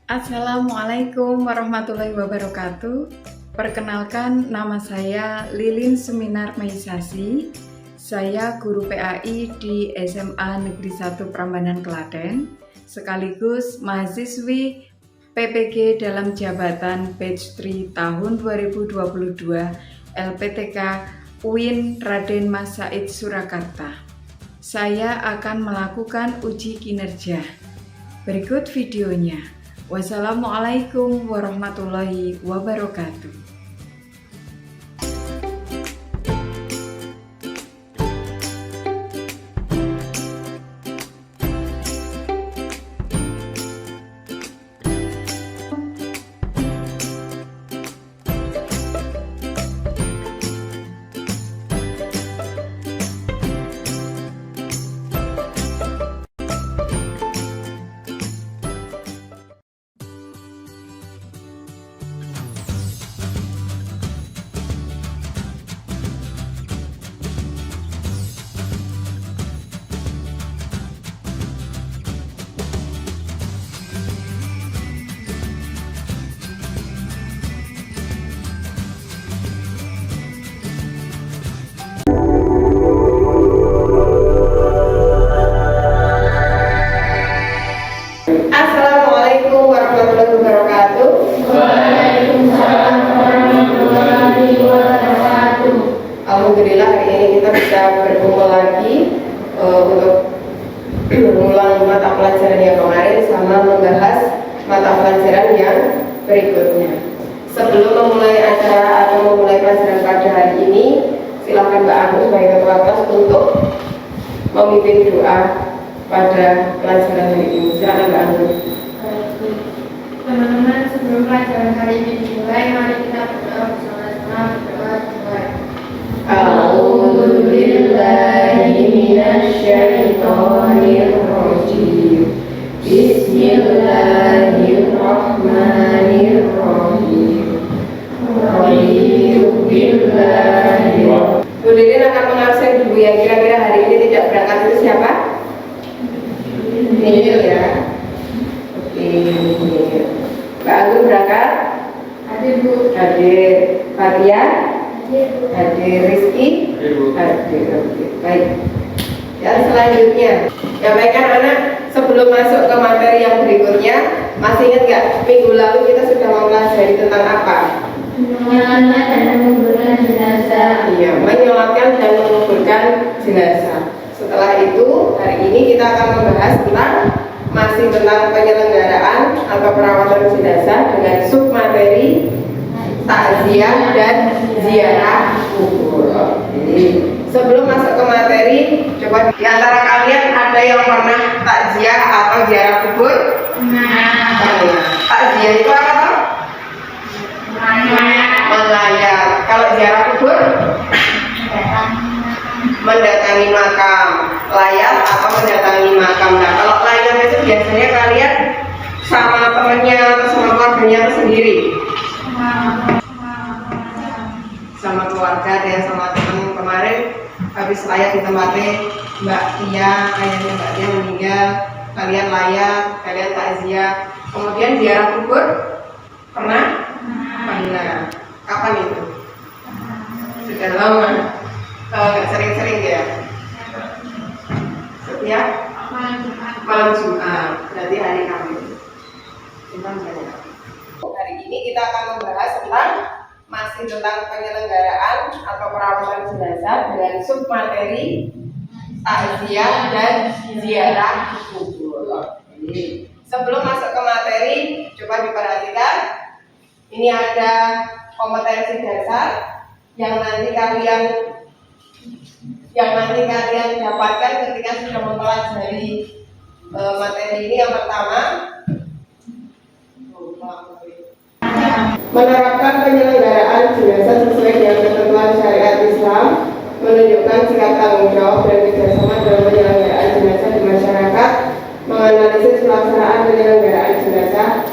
Assalamualaikum warahmatullahi wabarakatuh. Perkenalkan, nama saya Lilin Suminar Maisasi. Saya guru PAI di SMA Negeri 1 Prambanan Klaten, sekaligus mahasiswi PPG dalam jabatan Batch 3 tahun 2022 LPTK UIN Raden Mas Said Surakarta. Saya akan melakukan uji kinerja. Berikut videonya. Wassalamualaikum warahmatullahi wabarakatuh. Assalamualaikum warahmatullahi wabarakatuh. Waalaikumsalam warahmatullahi wabarakatuh. Alhamdulillah hari ini kita bisa berkumpul lagi untuk mengulang mata pelajaran yang kemarin sama membahas mata pelajaran yang berikutnya. Sebelum memulai acara atau memulai pelajaran pada hari ini, silakan Mbak Agus sebagai ketua kelas untuk memimpin doa pada pelajaran hari ini. Silakan Mbak Agus. Teman-teman, sebelum pelajaran hari ini dimulai, mari kita berdoa bersama-sama. Berdoa. A'udzu billahi minasyaitonir rajim. Bismillahirrahmanirrahim. Raditu billahi. Bu Lilin akan mengabsen dulu yang kira-kira hari ini tidak berangkat itu siapa? Nil ya. Oke. Mbak Agung berangkat? Hadir, Bu. Hadir. Fatia? Hadir, Bu. Hadir. Rizky? Hadir. Oke. Baik. Yang selanjutnya, ya baik anak-anak, sebelum masuk ke materi yang berikutnya, masih ingat nggak minggu lalu kita sudah mempelajari tentang apa? Menyolatkan dan menguburkan jenazah. Iya, menyolatkan dan menguburkan jenazah. Setelah itu, hari ini kita akan membahas masih tentang penyelenggaraan atau perawatan jenazah dengan submateri takziah dan ziarah kubur. Jadi, sebelum masuk ke materi, coba di antara kalian ada yang pernah takziah atau ziarah kubur? Takziah itu apa toh? Melayat. Kalau ziarah kubur? Mendatangi makam. Layat atau mendatangi makam. Nah, kalau layat itu biasanya kalian sama temennya atau sama keluarganya atau sendiri? Sama keluarga dan sama teman. Kemarin habis layat di tempatnya Mbak Tia, ayahnya Mbak Tia meninggal, kalian layat, kalian takziah. Kemudian ziarah kubur pernah? Pernah. Kapan itu? Sudah lama. Nggak sering-sering ya? Setiap malam Jumat, berarti hari Kamis. Hari ini kita akan membahas masih tentang penyelenggaraan atau perawatan jenazah dengan submateri takziah dan ziarah kubur. Jadi, sebelum masuk ke materi, coba diperhatikan. Ini ada kompetensi dasar yang nanti kalian dapatkan ketika sudah mempelajari materi ini. Yang pertama, menerapkan penyelenggaraan jenazah sesuai dengan ketentuan syariat Islam, menunjukkan sikap tanggung jawab dan kerjasama dalam penyelenggaraan jenazah di masyarakat, menganalisis pelaksanaan penyelenggaraan jenazah,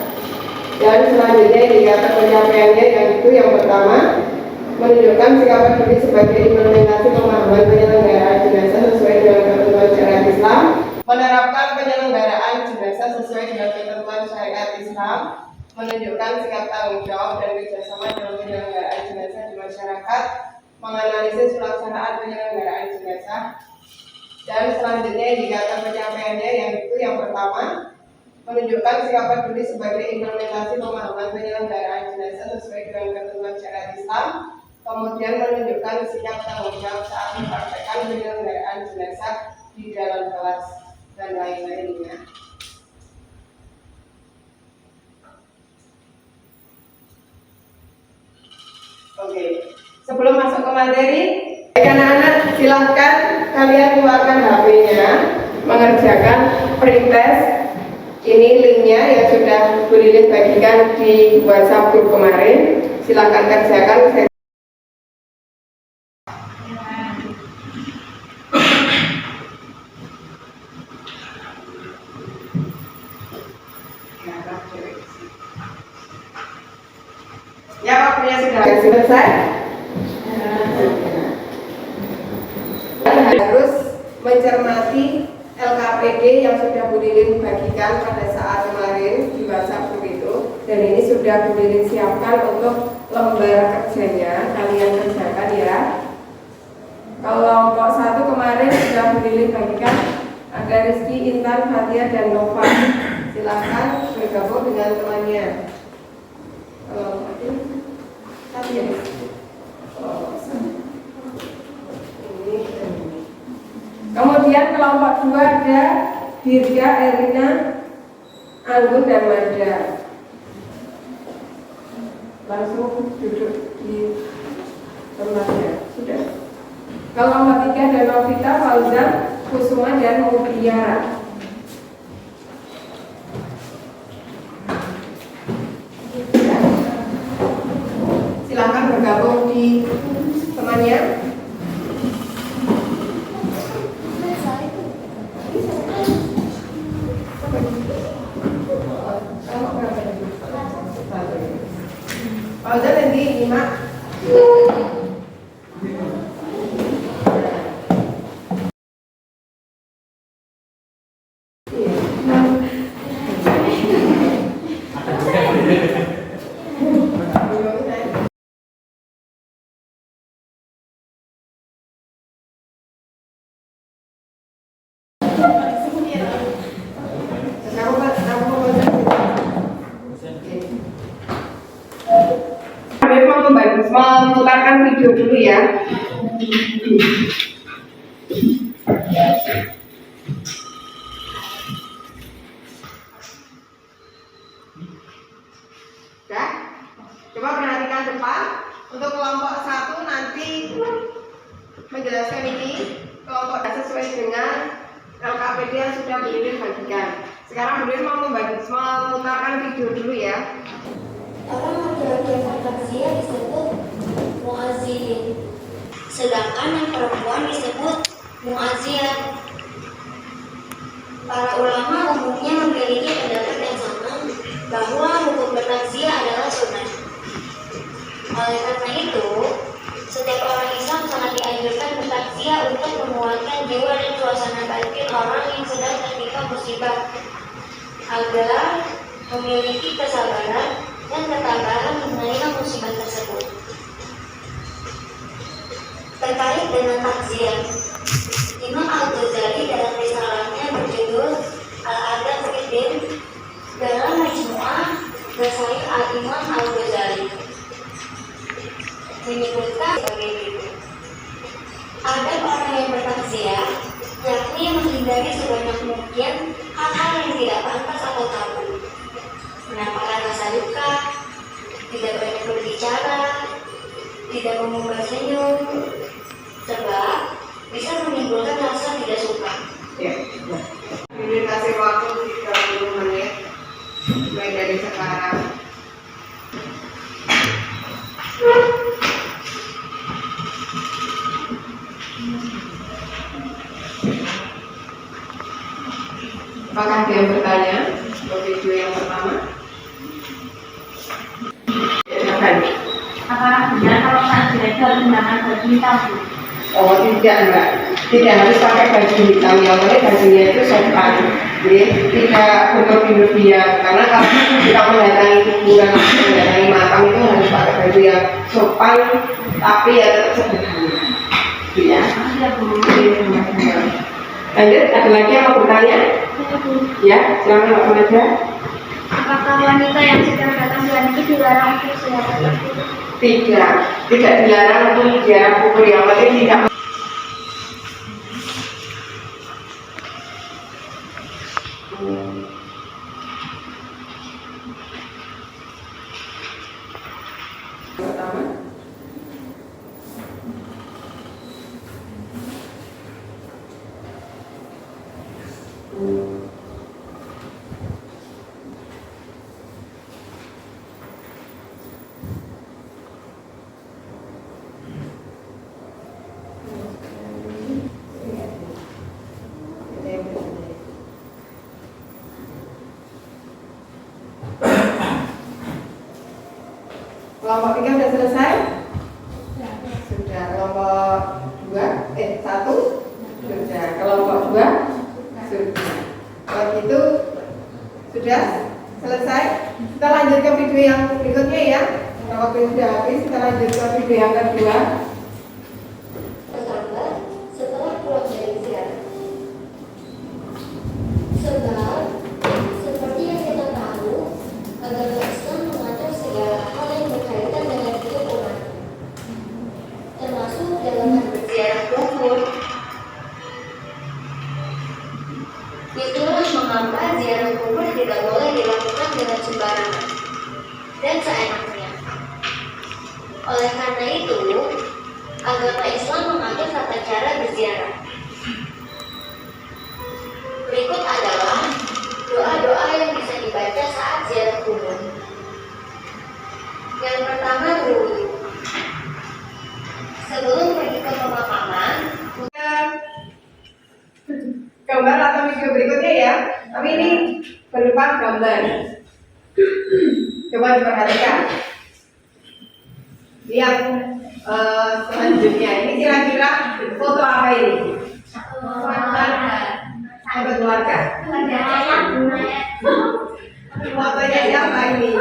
dan selanjutnya indikator pencapaiannya, yaitu yang pertama, menunjukkan sikap peduli sebagai implementasi pemahaman penyelenggaraan jenazah sesuai dengan ketentuan syariat Islam, menerapkan penyelenggaraan jenazah sesuai dengan ketentuan syariat Islam, menunjukkan sikap tanggung jawab dan kerjasama dalam penyelenggaraan jenazah di masyarakat, menganalisis pelaksanaan penyelenggaraan jenazah, dan selanjutnya indikator pencapaiannya yaitu yang pertama, menunjukkan sikap peduli sebagai implementasi pemahaman penyelenggaraan jenazah sesuai dengan ketentuan syariat Islam, kemudian menunjukkan sikap tanggung jawab saat mempraktekkan penyelenggaraan jenazah di dalam kelas dan lain-lainnya. Oke, sebelum masuk ke materi, anak-anak silahkan kalian keluarkan HP-nya, mengerjakan pretest. Ini linknya yang sudah Bu Lilin bagikan di WhatsApp grup kemarin. Silahkan kerjakan. Ya, waktunya sudah selesai. Harus mencermati LKPD yang sudah Bu Lilin bagikan pada saat kemarin di WhatsApp group itu, dan ini sudah Bu Lilin siapkan untuk lembar kerjanya, kalian kerjakan ya. Kelompok 1 kemarin sudah Bu Lilin bagikan, ada Rizky, Intan, Fatia, dan Nova. Silakan bergabung dengan temannya. Kemudian kelompok 2 ada Dirga, Erina, Anggun, dan Mada. Langsung duduk di tempatnya. Sudah. Kelompok 3 ada Novita, Fauzan, Kusuma, dan Mubiara. Silakan bergabung di temannya. Fauzan nanti 5. Memutarkan video dulu ya. Sudah? Coba perhatikan depan. Untuk kelompok 1 nanti menjelaskan ini kelompok sesuai dengan LKPD yang sudah Bu Lilin bagikan. Sekarang Bu Lilin mau memutarkan video dulu ya. Orang laki-laki yang bertakziah disebut muazzin, sedangkan yang perempuan disebut muazziyah. Para ulama umumnya memiliki pendapat yang sama bahwa hukum bertakziah adalah sunnah. Oleh karena itu, setiap orang Islam sangat dianjurkan bertakziah untuk menguatkan jiwa dan suasana batin orang yang sedang tertimpa musibah, agar memiliki kesabaran dan ketabahan menerima musibah tersebut. Terkait dengan takziah, Imam Al-Ghazali dalam risalahnya berjudul Al-Adab Fiddin dalam Majmu'ah Rasail Al-Imam Al-Ghazali menyebutkan sebagai berikut. Adab orang yang bertakziah, yakni menghindari sebanyak mungkin hal-hal yang tidak pantas atau tabu, menampakkan rasa duka, tidak banyak berbicara, tidak mengubah senyum, sebab bisa menimbulkan rasa tidak suka. Ya, ini kasih waktu 30 menit mulai dari sekarang. Apakah ada yang bertanya untuk video yang pertama? Silakan. Apakah benar kalau saat direktur menggunakan baju hitam? Oh tidak, Mbak. tidak harus pakai baju hitam, yang penting bajunya itu sopan, tidak berlebihan. Karena kalau kita mendatangi kuburan, mendatangi makam itu harus pakai baju yang sopan, tapi ya tetap sederhana. Ya. Lanjut, ada lagi yang mau bertanya? Ya, silakan Pak Maja. Apakah wanita yang sedang datang bulan itu dilarang untuk ziarah? Tidak dilarang untuk ziarah kubur, yang penting tidak. Kelompok 3 sudah selesai? Sudah. Kelompok 1 sudah. Kelompok 2 sudah. Kalau gitu sudah selesai. Kita lanjut ke video yang berikutnya ya. Kalau waktu sudah habis, kita lanjut ke video yang kedua. Pertama, setelah pulang dari ziarah. Sebab, seperti yang kita tahu, agama Islam mengatur segala hal yang berkaitan dengan hidup umat, termasuk dalam hal berziarah kubur. Itulah mengapa ziarah kubur tidak boleh dilakukan dengan sembarangan dan seenaknya. Oleh karena itu, agama Islam mengatur tata cara berziarah. Berikut adalah doa-doa yang bisa dibaca saat ziarah kubur. Yang pertama, berwudu. Sebelum pergi ke pemakaman, Gambar atau video berikutnya ya. Tapi ini berupa gambar. Coba diperhatikan. Yang selanjutnya ini kira-kira foto apa ini? Foto keluarga? Fotonya siapa ini?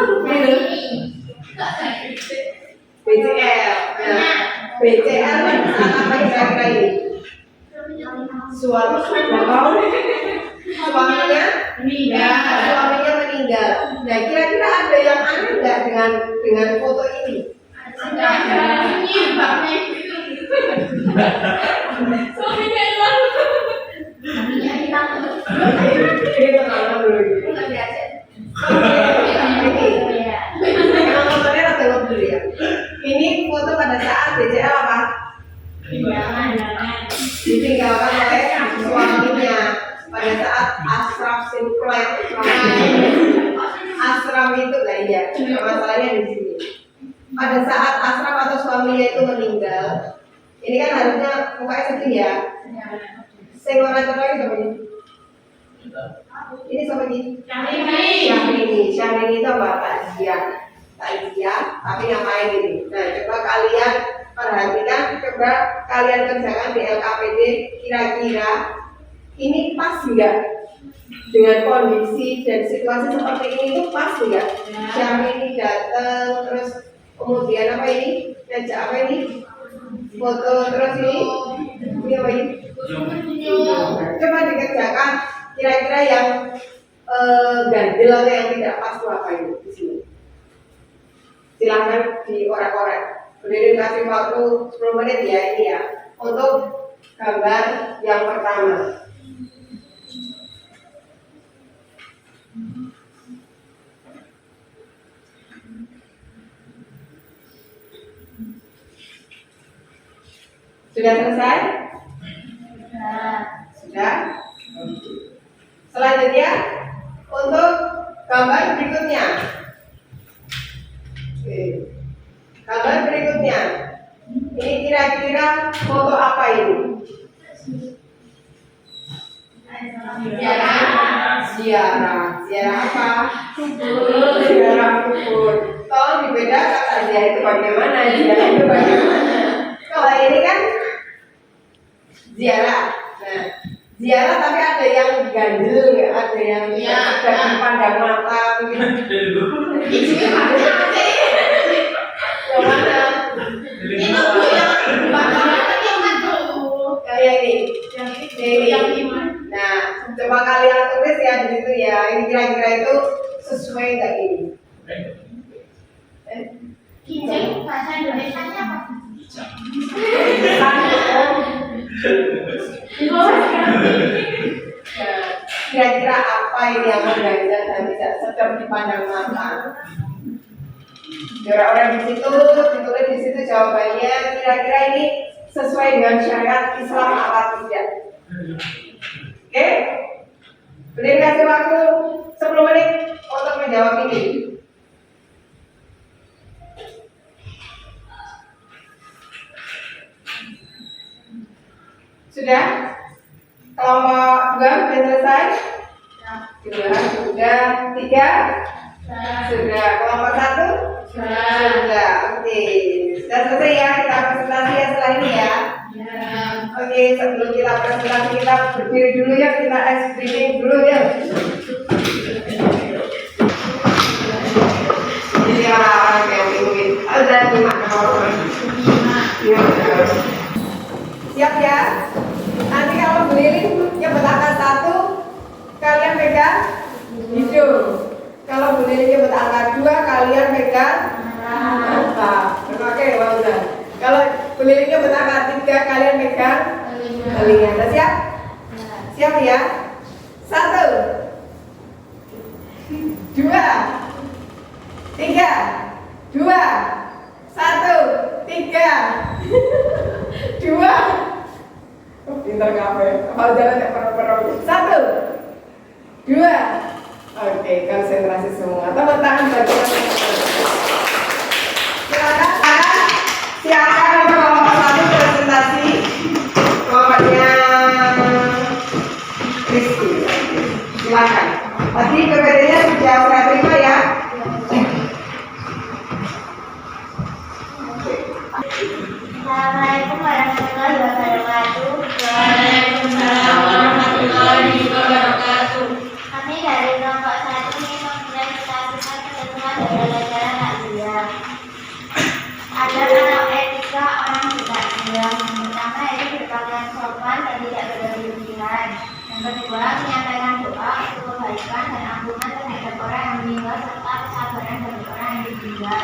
BCL. BCL apa kira-kira ini? Suaminya meninggal. Nah, kira-kira ada yang aneh nggak dengan foto ini? Ini foto pada saat BCL apa? Ditinggalkan oleh suaminya pada saat asraf simplet. Asram itu lah ya, masalahnya di sini. Pada saat asraf atau suaminya itu meninggal, ini kan harusnya mukanya sedih ya. Sing ora cerai sama ini. Ini sama ini. Syahrini itu apa? Takziah, tapi ngapain ini? Nah, coba kalian perhatikan, coba kalian kerjakan di LKPD, kira-kira ini pas enggak dengan kondisi dan situasi seperti ini, itu pas enggak? Syahrini datang, terus kemudian apa ini? Ngajak apa ini? Foto, terus ini apa ini? Coba dikerjakan, kira-kira yang ganjil atau yang tidak pas itu apa ini di sini? Silahkan diorek-orek. Berdiri kasih waktu 10 menit ya ini ya untuk gambar yang pertama. Sudah selesai? Sudah. Selanjutnya untuk gambar berikutnya. Gambar berikutnya. Ini kira-kira foto apa ini? Ziarah apa? Ziarah kubur. Tolong dibedakan saja itu bagaimana, ziarah itu bagaimana. Kalau ini kan ziarah. Nah, ziarah tapi ada yang ganjel nggak? Ada yang tidak dipandang mata mungkin. Isinya yang mana? Itu Bu yang yang maju. Kayak ini. Yang gimana? Nah, coba kalian tulis ya di situ ya. Ini kira-kira itu sesuai nggak ini? Kijing bahasa Indonesianya apa? Kira-kira apa ini yang mengganjal dan tidak sedap dipandang mata? Orang-orang di situ ditulis di situ jawabannya. Kira-kira ini sesuai dengan syariat Islam apa tidak? Oke? Boleh kasih waktu 10 menit untuk menjawab ini. Sudah? Kelompok 2 sudah selesai? 2 sudah. 3 sudah. Kelompok 1 sudah. Oke, sudah selesai ya kita presentasi ya setelah ini ya. Oke, sebelum kita presentasi kita berdiri dulu ya, kita ice breathing dulu ya. Iya, oke mungkin. Ada 5 orang. Ya. Siap ya? Nanti kalau beliling nyebut angka 1, kalian pegang hidung. Kalau beliling nyebut angka 2, kalian pegang mata. Oke, bagus. Kalau beliling nyebut angka 3, kalian pegang telinga. Sudah siap? Siap ya? 1, 2, 3, 2, 1, 3, 2. Pintar kafe. Kalau jalan tak pernah. 1, 2. Oke, konsentrasi semua. Tepuk tangan bagi silakan. Silakan untuk kelompok 1 presentasi. Kelompoknya Rizky. Silakan. Tadi PPT-nya sudah saya terima ya. Assalamualaikum warahmatullahi wabarakatuh. Waalaikumsalam warahmatullahi wabarakatuh. Kami dari kelompok 1 ingin mempresentasikan ketentuan dan pelajaran takziah. Ada anak etika orang tidak diam. Pertama itu berpakaian sopan dan tidak berlebihan. Yang kedua menyampaikan doa untuk kebaikan dan ampunan terhadap orang yang meninggal serta kesabaran bagi orang yang ditinggal.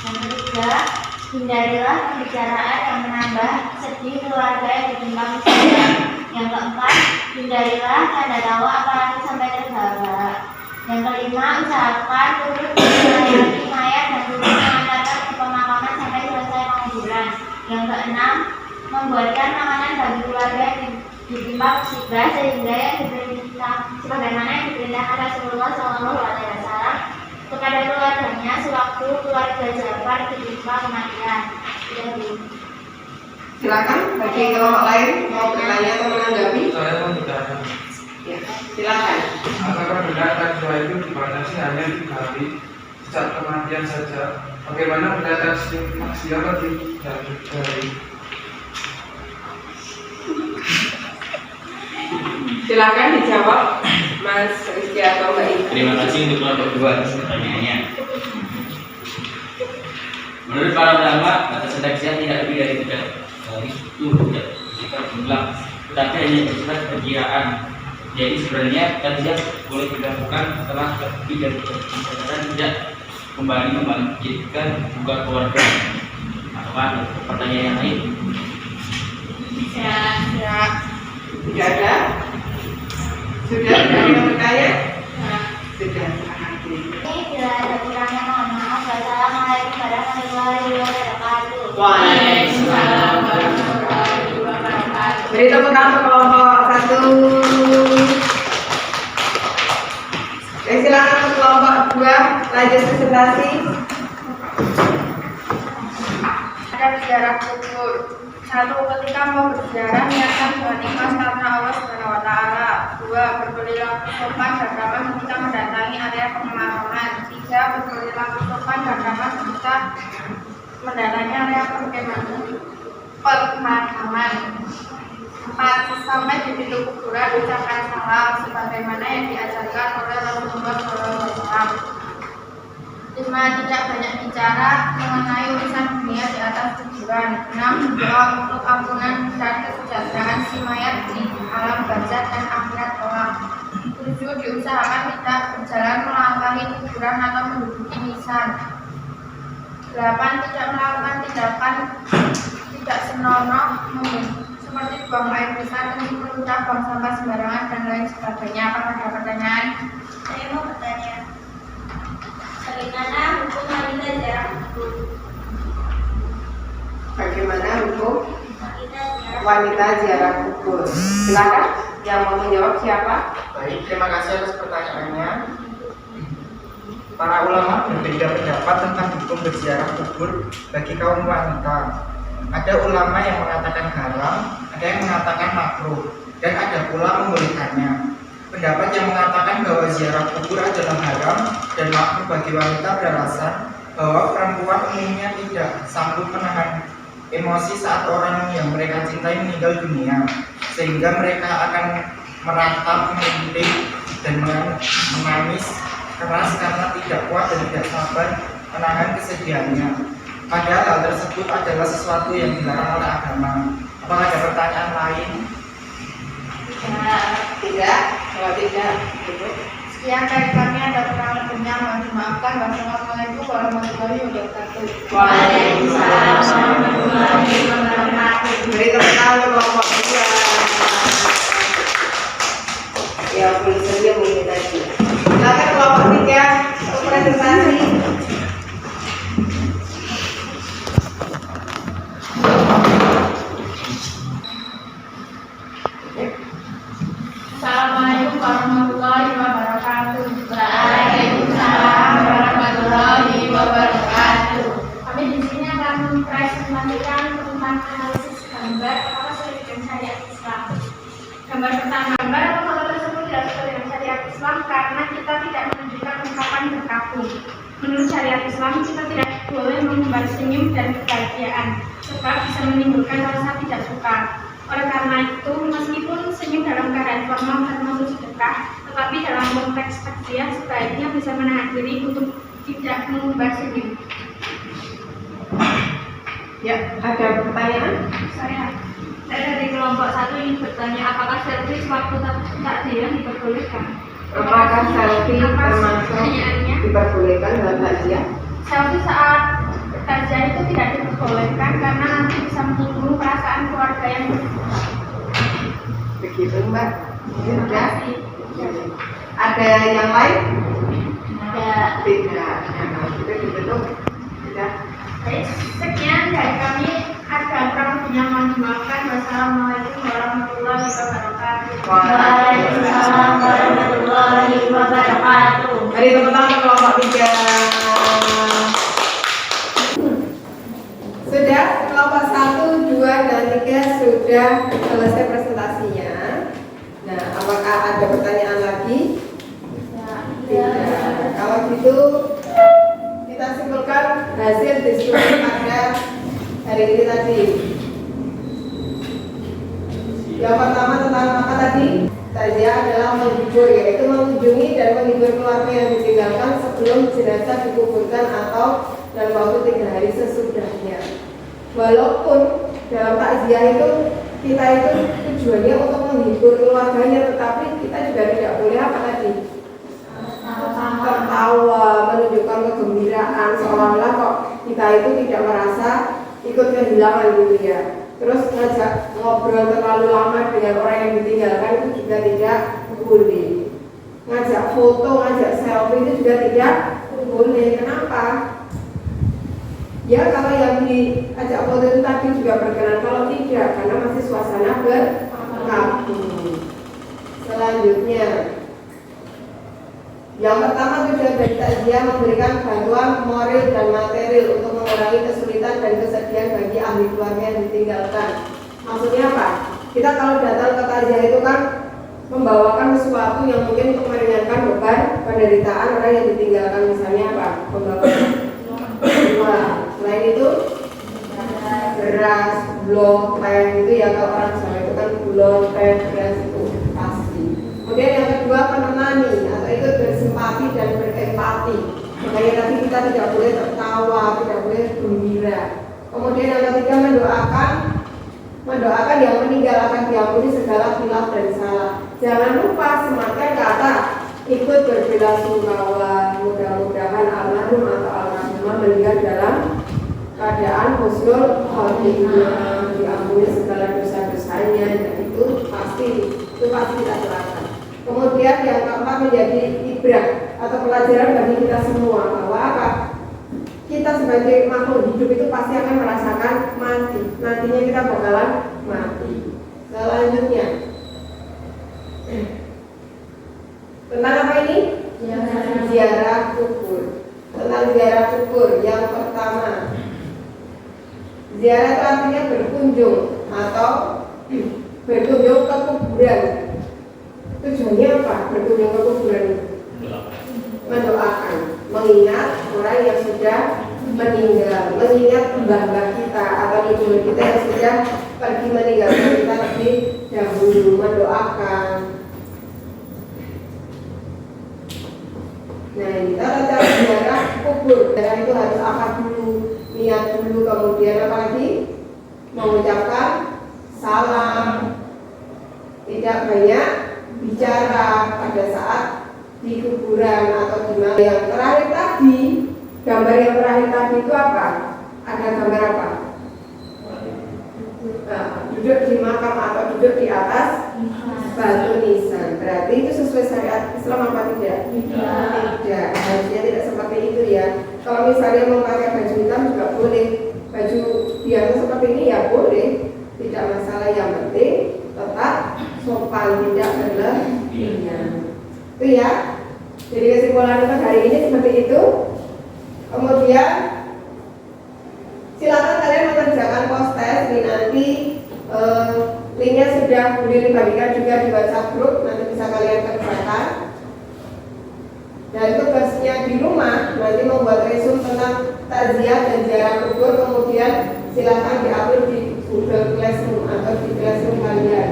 Yang ketiga hindarilah pembicaraan yang menambah sedih keluarga yang ditimpa musibah. Yang keempat, hindarilah tanda tawa apalagi sampai terbawa. Yang kelima, usahakan turut melayani mayat dan turut mengantarkan ke pemakaman sampai selesai penguburan. Yang keenam, membuatkan makanan bagi keluarga yang ditimpa musibah sehingga yang diperintah sebagaimana yang diperintahkan Rasulullah SAW kepada keluarganya sewaktu keluarga Ja'far ditimpa kematian. Silakan bagi kelompok lain mau bertanya atau menanggapi. Saya mau bertanya. Ya, silakan. Apakah benar takziah itu dibatasi hanya 3 hari sejak kematian saja? Bagaimana bila takziah lebih dari 3 hari? Silakan dijawab Mas Rizky atau Mbak Ika. Terima kasih untuk kelompok 2 atas pertanyaannya. Menurut para ulama, batas takziah tidak lebih dari 3 hari itu tidak bersifat jumlah, tetapi hanya bersifat perkiraan. Jadi sebenarnya takziah boleh dilakukan setelah lebih dari 3 hari dan tidak kembali membangkitkan juga keluarga. Apa pertanyaan yang lain? Tidak ada. Sudah ada yang bertanya? Sudah. Ini bila ada kurangnya mohon maaf. Wassalamualaikum warahmatullahi wabarakatuh. Waalaikumsalam warahmatullahi wabarakatuh. Beri tepuk tangan untuk kelompok 1. Silakan untuk kelompok 2 lanjut presentasi. Ada sejarah kubur. 1. Ketika mau berziarah niatkan dengan ikhlas karena Allah Subhanahu wa taala. 2. Berperilaku sopan dan ramah ketika mendatangi area pemakaman. 3. Berperilaku sopan dan ramah ketika mendatangi area pemakaman. 4. 4. Sampai di pintu kuburan ucapkan salam sebagaimana yang diajarkan oleh Rasulullah SAW. 5. Tidak banyak bicara mengenai urusan dunia di atas kuburan. 6. Doa untuk ampunan dan kesejahteraan si mayat di alam barzah dan akhirat kelak. 7. Diusahakan tidak berjalan melangkahi kuburan atau menduduki nisan. 8. Tidak melakukan tindakan tidak senonoh seperti buang air besar, mencipta buang sampah sembarangan dan lain sebagainya. Apakah ada pertanyaan? Saya mau bertanya, bagaimana hukum wanita ziarah kubur? Bagaimana hukum Wanita ziarah wanita kubur. ziarah kubur? Silakan, yang mau menjawab siapa? Baik, terima kasih atas pertanyaannya. Para ulama berbeda pendapat tentang hukum berziarah kubur bagi kaum wanita. Ada ulama yang mengatakan haram, ada yang mengatakan makruh, dan ada pula membolehkannya. Pendapat yang mengatakan bahwa ziarah kubur adalah haram dan makruh bagi wanita beralasan bahwa perempuan umumnya tidak sanggup menahan emosi saat orang yang mereka cintai meninggal dunia, sehingga mereka akan meratap, merintih, dan menangis keras karena tidak kuat dan tidak sabar menahan kesedihannya. Padahal hal tersebut adalah sesuatu yang dilarang oleh agama. Apakah ada pertanyaan lain? Tidak. Kalau tidak, Ibu. Sekian dari kami, ada kurang lebihnya mohon dimaafkan. Wassalamualaikum warahmatullahi wabarakatuh. Waalaikumsalam warahmatullahi wabarakatuh. Beri tepuk tangan kelompok 2. Ya, boleh saja mungkin tadi. Silakan kelompok 3 untuk presentasi. Assalamualaikum warahmatullahi wabarakatuh. Waalaikumsalam warahmatullahi wabarakatuh. Kami di sini akan mempresentasikan tentang analisis gambar apakah sesuai dengan syariat Islam. Gambar pertama, gambar atau foto tersebut tidak sesuai dengan syariat Islam karena kita tidak menunjukkan ungkapan berkabung. Menurut syariat Islam, kita tidak boleh menggambar senyum dan kebahagiaan sebab bisa menimbulkan rasa tidak suka. Oleh karena itu, meskipun senyum dalam keadaan formal termasuk sedekah, tetapi dalam konteks takziah sebaiknya bisa menahan diri untuk tidak mengubah senyum. Ya, ada pertanyaan? Saya dari kelompok 1 ingin bertanya, apakah selfie waktu takziah diperbolehkan? Apakah selfie termasuk Pertanyaannya, diperbolehkan dalam takziah? selfie saat takziah itu tidak diperbolehkan karena nanti bisa menyinggung perasaan keluarga yang berduka. Begitu, Mbak. Terima Tidak. kasih. Ada yang lain? Ada. Tidak. Nah, itu ditutup. Tidak. Baik, sekian dari kami. Ada kurang lebihnya mohon dimaafkan. Wassalamualaikum warahmatullahi wabarakatuh. Waalaikumsalam warahmatullahi wabarakatuh. Mari tepuk tangan kelompok 3. Sudah, kelompok 1, 2, dan 3 sudah selesai presentasinya. Nah, apakah ada pertanyaan lagi? Tidak. Kalau gitu, kita simpulkan hasil diskusi pada hari ini tadi. Yang pertama tentang apa tadi? Takziah adalah menghibur, yaitu mengunjungi dan menghibur keluarga yang ditinggalkan sebelum jenazah dikuburkan atau dalam waktu 3 hari sesudahnya. Walaupun dalam takziah itu kita itu tujuannya untuk menghibur keluarganya, tetapi kita juga tidak boleh apa tadi? Tertawa, menunjukkan kegembiraan, seolah-olah kok kita itu tidak merasa ikut kehilangan gitu ya. Terus ngajak ngobrol terlalu lama dengan orang yang ditinggalkan itu juga tidak boleh. Ngajak foto, ngajak selfie itu juga tidak boleh. Kenapa? Ya kalau yang diajak foto itu tadi juga berkenan, kalau tidak karena masih suasana berkabung. Selanjutnya, yang pertama tujuan dari takziah memberikan bantuan moral dan material untuk mengurangi kesulitan dan kesedihan bagi ahli keluarga yang ditinggalkan. Maksudnya apa? Kita kalau datang ke takziah itu kan membawakan sesuatu yang mungkin untuk meringankan beban penderitaan orang yang ditinggalkan, misalnya apa? Membawakan uang. Selain itu beras, blok, kayak gitu ya, kalau orang Jawa itu kan gula mati. Makanya tadi kita tidak boleh tertawa, tidak boleh gembira. Kemudian yang ketiga mendoakan yang meninggal akan diampuni segala khilaf dan salah. Jangan lupa sematkan kata ikut berbelasungkawa, mudah-mudahan almarhum atau almarhumah meninggal dalam keadaan husnul khotimah, diampuni segala dosa-dosanya, dan itu pasti kita doakan. Kemudian yang keempat menjadi ibrah atau pelajaran bagi kita semua bahwa apa? Kita sebagai makhluk hidup itu pasti akan merasakan mati. Nantinya kita bakalan mati. Selanjutnya tentang apa ini? Ziarah kubur. Tentang ziarah kubur yang pertama, ziarah itu artinya berkunjung atau berkunjung ke kuburan. Tujuannya apa? Berkunjung ke kuburan itu mendoakan, mengingat orang yang sudah meninggal, mengingat mbah-mbah kita atau ibu kita yang sudah pergi meninggalkan kita lebih dahulu, mendoakan. Nah, kita cara ziarah kubur. Ziarah itu harus akad dulu, niat dulu, kemudian apa lagi? Mengucapkan salam, tidak banyak bicara pada saat di kuburan atau di mana. Yang terakhir tadi, gambar yang terakhir tadi itu apa? Ada gambar apa? Nah, duduk di makam atau duduk di atas batu nisan. Berarti itu sesuai syariat Islam apa tidak? Tidak. Harusnya tidak seperti itu ya. Kalau misalnya mau pakai baju hitam juga boleh, baju biasa seperti ini ya boleh, tidak masalah. Yang penting tetap sopan, tidak berlebihan. Itu ya. Jadi kesimpulan untuk hari ini seperti itu. Kemudian silakan kalian mengerjakan post test. Ini nanti linknya sudah boleh dibagikan juga di WhatsApp group. Nanti bisa kalian kerjakan. Dan tugasnya di rumah nanti membuat resume tentang takziah dan ziarah kubur. Kemudian silakan diupload di Google Classroom atau di Classroom kalian.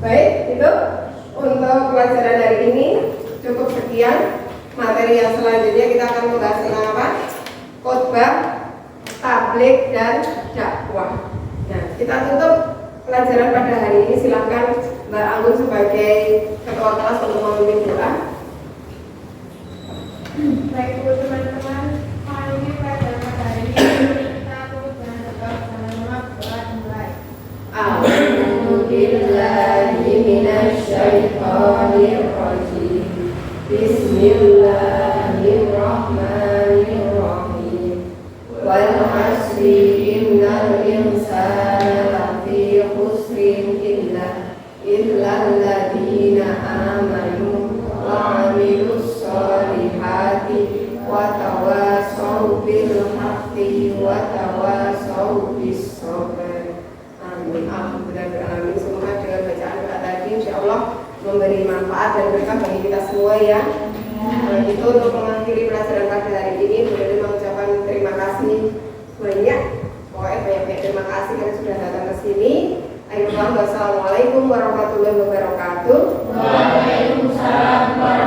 Baik, itu untuk pelajaran hari ini. Cukup sekian. Materi yang selanjutnya kita akan membahas tentang apa? Khotbah, tabligh, dan dakwah. Nah, kita tutup pelajaran pada hari ini. Silakan Mbak Anggun sebagai ketua kelas untuk memimpin doa. Baik Bu teman-teman, hari ini pelajaran pada hari ini kita turut dengan doa bersama-sama. Doa dimulai. A'udzu billahi minasyaitonir rajim. Bismillahirrahmanirrahim. Wal 'asri innal insana lafi khusrin illa alladziina aamanu wa 'amilus shalihati wa tawassaw bil haqqi wa tawassaw bis sabr. Amin. Alhamdulillah. Semoga dengan bacaan doa tadi insyaallah memberi manfaat dan berkah bagi kita semua ya. Kalau gitu untuk mengakhiri pelajaran pada hari ini boleh mengucapkan terima kasih banyak. Pokoknya banyak terima kasih karena sudah datang ke sini. Wassalamualaikum warahmatullahi wabarakatuh. Waalaikumsalam warahmatullahi wabarakatuh.